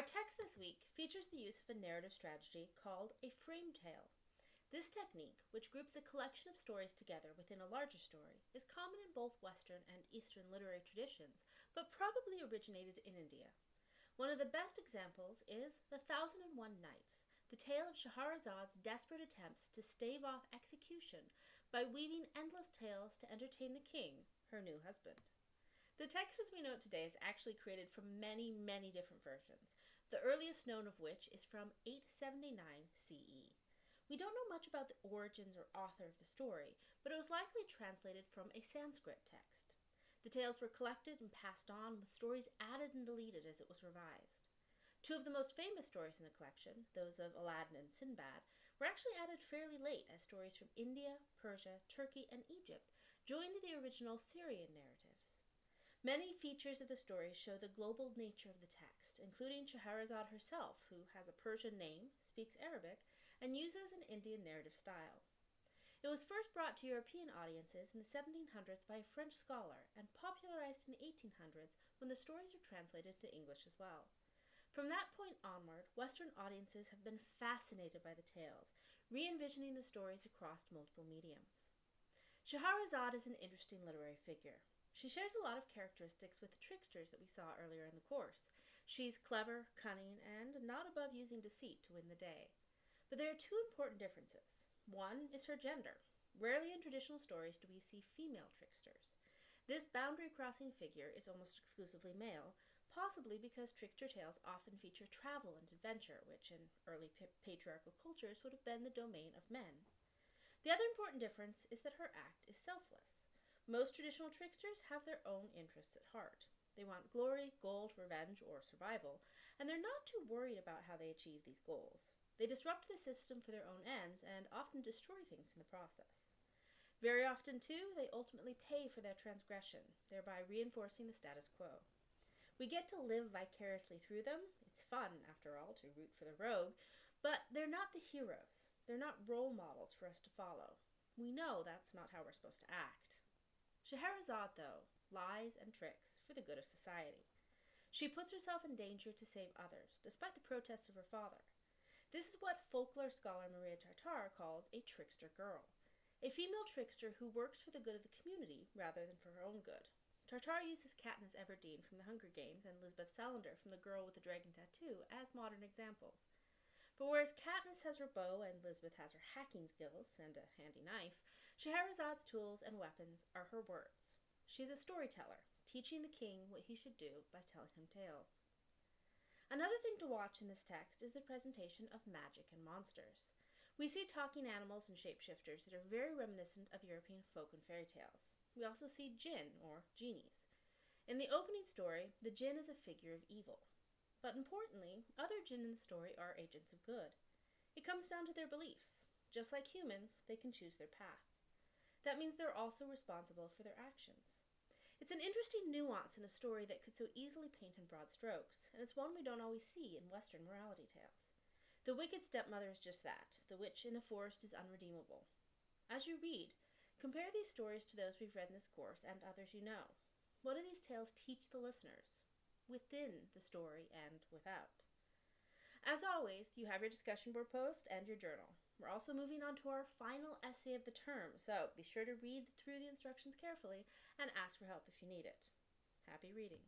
Our text this week features the use of a narrative strategy called a frame tale. This technique, which groups a collection of stories together within a larger story, is common in both Western and Eastern literary traditions, but probably originated in India. One of the best examples is The Thousand and One Nights, the tale of Scheherazad's desperate attempts to stave off execution by weaving endless tales to entertain the king, her new husband. The text as we know it today is actually created from many, many different versions, the earliest known of which is from 879 CE. We don't know much about the origins or author of the story, but it was likely translated from a Sanskrit text. The tales were collected and passed on, with stories added and deleted as it was revised. Two of the most famous stories in the collection, those of Aladdin and Sinbad, were actually added fairly late as stories from India, Persia, Turkey, and Egypt joined the original Syrian narratives. Many features of the story show the global nature of the text, including Scheherazade herself, who has a Persian name, speaks Arabic, and uses an Indian narrative style. It was first brought to European audiences in the 1700s by a French scholar and popularized in the 1800s when the stories were translated to English as well. From that point onward, Western audiences have been fascinated by the tales, re-envisioning the stories across multiple mediums. Scheherazade is an interesting literary figure. She shares a lot of characteristics with the tricksters that we saw earlier in the course. She's clever, cunning, and not above using deceit to win the day. But there are two important differences. One is her gender. Rarely in traditional stories do we see female tricksters. This boundary-crossing figure is almost exclusively male, possibly because trickster tales often feature travel and adventure, which in early patriarchal cultures would have been the domain of men. The other important difference is that her act is selfless. Most traditional tricksters have their own interests at heart. They want glory, gold, revenge, or survival, and they're not too worried about how they achieve these goals. They disrupt the system for their own ends and often destroy things in the process. Very often, too, they ultimately pay for their transgression, thereby reinforcing the status quo. We get to live vicariously through them. It's fun, after all, to root for the rogue, but they're not the heroes. They're not role models for us to follow. We know that's not how we're supposed to act. Scheherazade, though, lies and tricks for the good of society. She puts herself in danger to save others, despite the protests of her father. This is what folklore scholar Maria Tartar calls a trickster girl, a female trickster who works for the good of the community rather than for her own good. Tartar uses Katniss Everdeen from the Hunger Games and Lisbeth Salander from The Girl with the Dragon Tattoo as modern examples. But whereas Katniss has her bow and Lisbeth has her hacking skills and a handy knife, Scheherazade's tools and weapons are her words. She's a storyteller, teaching the king what he should do by telling him tales. Another thing to watch in this text is the presentation of magic and monsters. We see talking animals and shapeshifters that are very reminiscent of European folk and fairy tales. We also see jinn, or genies. In the opening story, the jinn is a figure of evil. But importantly, other jinn in the story are agents of good. It comes down to their beliefs. Just like humans, they can choose their path. That means they're also responsible for their actions. It's an interesting nuance in a story that could so easily paint in broad strokes, and it's one we don't always see in Western morality tales. The wicked stepmother is just that. The witch in the forest is unredeemable. As you read, compare these stories to those we've read in this course and others you know. What do these tales teach the listeners, within the story and without? As always, you have your discussion board post and your journal. We're also moving on to our final essay of the term, so be sure to read through the instructions carefully and ask for help if you need it. Happy reading.